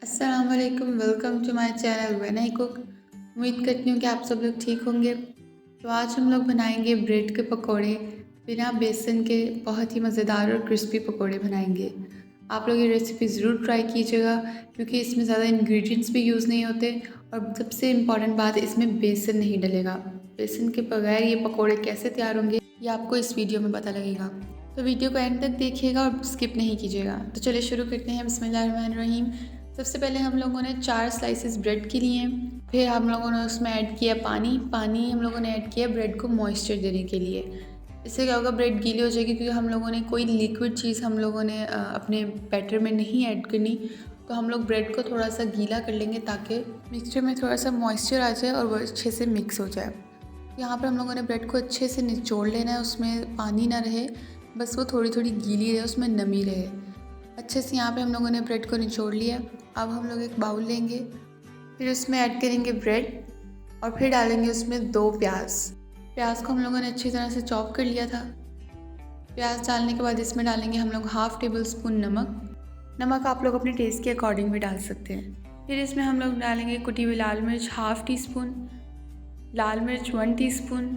अस्सलाम वालेकुम, welcome to my channel when I cook. उम्मीद करती हूँ कि आप सब लोग ठीक होंगे। तो आज हम लोग बनाएंगे ब्रेड के पकोड़े। बिना बेसन के बहुत ही मज़ेदार और क्रिस्पी पकोड़े बनाएंगे। आप लोग ये रेसिपी ज़रूर ट्राई कीजिएगा क्योंकि इसमें ज़्यादा इंग्रेडिएंट्स भी यूज़ नहीं होते और सबसे इम्पॉर्टेंट बात है इसमें बेसन नहीं डलेगा। बेसन के बगैर ये पकोड़े कैसे तैयार होंगे ये आपको इस वीडियो में पता लगेगा। तो वीडियो को एंड तक देखिएगा और स्किप नहीं कीजिएगा। तो चलिए शुरू करते हैं। बिस्मिल्लाहिर्रहमानिर्रहीम। सबसे पहले हम लोगों ने 4 स्लाइसेस ब्रेड के लिए, फिर हम लोगों ने उसमें ऐड किया पानी हम लोगों ने ऐड किया ब्रेड को मॉइस्चर देने के लिए। इससे क्या होगा, ब्रेड गीली हो जाएगी क्योंकि हम लोगों ने कोई लिक्विड चीज़ हम लोगों ने अपने बैटर में नहीं ऐड करनी। तो हम लोग ब्रेड को थोड़ा सा गीला कर लेंगे ताकि मिक्सचर में थोड़ा सा मॉइस्चर आ जाए और वो अच्छे से मिक्स हो जाए। यहाँ पर हम लोगों ने ब्रेड को अच्छे से निचोड़ लेना है, उसमें पानी ना रहे, बस वो थोड़ी थोड़ी गीली रहे, उसमें नमी रहे। अच्छे से यहाँ पे हम लोगों ने ब्रेड को निचोड़ लिया। अब हम लोग एक बाउल लेंगे, फिर उसमें ऐड करेंगे ब्रेड और फिर डालेंगे उसमें 2 प्याज को हम लोगों ने अच्छी तरह से चॉप कर लिया था। प्याज डालने के बाद इसमें डालेंगे हम लोग 1/2 टेबल स्पून नमक आप लोग अपने टेस्ट के अकॉर्डिंग भी डाल सकते हैं। फिर इसमें हम लोग डालेंगे कुटी हुई लाल मिर्च 1/2 टीस्पून, लाल मिर्च 1 टीस्पून,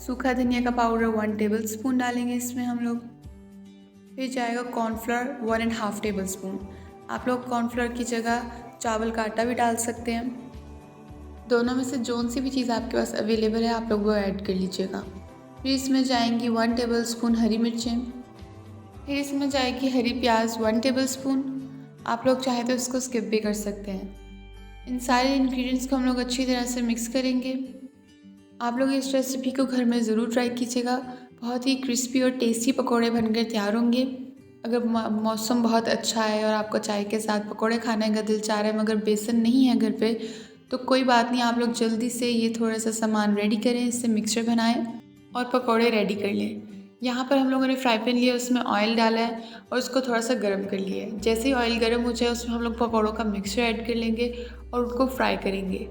सूखा धनिया का पाउडर 1 टेबल स्पून डालेंगे इसमें हम लोग। फिर जाएगा कॉर्नफ्लोर 1.5 टेबल स्पून। आप लोग कॉर्नफ्लोर की जगह चावल का आटा भी डाल सकते हैं। दोनों में से जोन सी भी चीज़ आपके पास अवेलेबल है आप लोग वो ऐड कर लीजिएगा। फिर इसमें जाएंगी 1 टेबल स्पून हरी मिर्चें। फिर इसमें जाएगी हरी प्याज 1 टेबल स्पून। आप लोग चाहे तो इसको स्किप भी कर सकते हैं। इन सारे इंग्रेडिएंट्स को हम लोग अच्छी तरह से मिक्स करेंगे। आप लोग इस रेसिपी को घर में ज़रूर ट्राई कीजिएगा। बहुत ही क्रिस्पी और टेस्टी पकोड़े बनकर तैयार होंगे। अगर मौसम बहुत अच्छा है और आपको चाय के साथ पकोड़े खाने का दिल चाह रहा है मगर बेसन नहीं है घर पे, तो कोई बात नहीं, आप लोग जल्दी से ये थोड़ा सा सामान रेडी करें, इससे मिक्सचर बनाएं और पकोड़े रेडी कर लें। यहाँ पर हम लोगों ने फ्राई पैन लिया, उसमें ऑयल डाला है और उसको थोड़ा सा गर्म कर लिया है। जैसे ही ऑयल गर्म हो जाए उसमें हम लोग पकौड़ों का मिक्सचर ऐड कर लेंगे और उनको फ्राई करेंगे।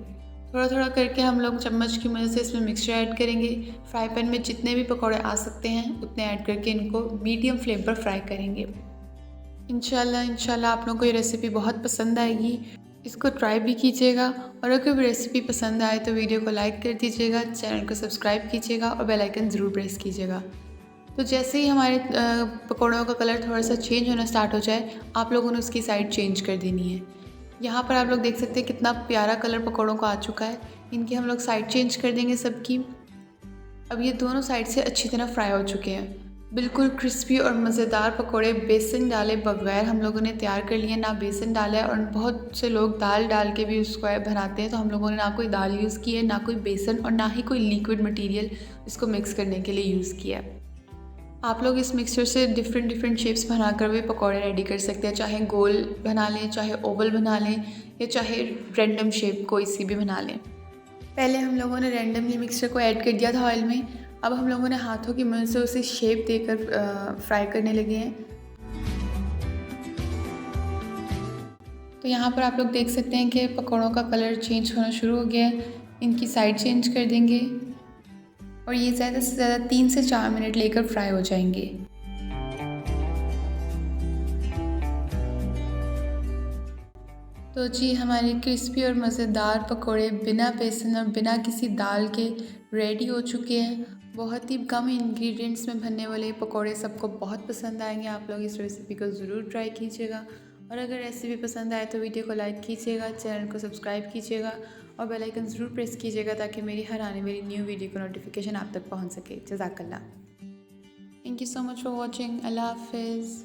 थोड़ा थोड़ा करके हम लोग चम्मच की मदद से इसमें मिक्सचर ऐड करेंगे। फ्राई पैन में जितने भी पकौड़े आ सकते हैं उतने ऐड करके इनको मीडियम फ्लेम पर फ्राई करेंगे। इंशाल्लाह आप लोगों को ये रेसिपी बहुत पसंद आएगी। इसको ट्राई भी कीजिएगा और अगर भी रेसिपी पसंद आए तो वीडियो को लाइक कर दीजिएगा, चैनल को सब्सक्राइब कीजिएगा और बेल आइकन ज़रूर प्रेस कीजिएगा। तो जैसे ही हमारे पकौड़ों का कलर थोड़ा सा चेंज होना स्टार्ट हो जाए, आप लोगों ने उसकी साइड चेंज कर देनी है। यहाँ पर आप लोग देख सकते हैं कितना प्यारा कलर पकौड़ों को आ चुका है। इनकी हम लोग साइड चेंज कर देंगे सबकी। अब ये दोनों साइड से अच्छी तरह फ्राई हो चुके हैं। बिल्कुल क्रिस्पी और मज़ेदार पकोड़े बेसन डाले बगैर हम लोगों ने तैयार कर लिए, ना बेसन डाला है। और बहुत से लोग दाल डाल के भी उसको बनाते हैं, तो हम लोगों ने ना कोई दाल यूज़ की है, ना कोई बेसन और ना ही कोई लिक्विड मटेरियल इसको मिक्स करने के लिए यूज़ किया है। आप लोग इस मिक्सचर से डिफरेंट शेप्स बनाकर भी पकौड़े रेडी कर सकते हैं, चाहे गोल बना लें, चाहे ओवल बना लें या चाहे रैंडम शेप कोई सी भी बना लें। पहले हम लोगों ने रैंडमली मिक्सचर को ऐड कर दिया था ऑयल में, अब हम लोगों ने हाथों की मदद से उसे शेप देकर फ्राई करने लगे हैं। तो यहाँ पर आप लोग देख सकते हैं कि पकौड़ों का कलर चेंज होना शुरू हो गया है। इनकी साइड चेंज कर देंगे और ये ज़्यादा से ज़्यादा 3 से 4 मिनट लेकर फ्राई हो जाएंगे। तो जी हमारे क्रिस्पी और मज़ेदार पकोड़े बिना बेसन और बिना किसी दाल के रेडी हो चुके हैं। बहुत ही कम इंग्रेडिएंट्स में बनने वाले पकोड़े सबको बहुत पसंद आएंगे। आप लोग इस रेसिपी को ज़रूर ट्राई कीजिएगा और अगर रेसिपी पसंद आए तो वीडियो को लाइक कीजिएगा, चैनल को सब्सक्राइब कीजिएगा और बेल आइकन ज़रूर प्रेस कीजिएगा ताकि मेरी हर आने वाली न्यू वीडियो का नोटिफिकेशन आप तक पहुँच सके। जज़ाकल्लाह। Thank you so much for watching. अल्लाह हाफिज़।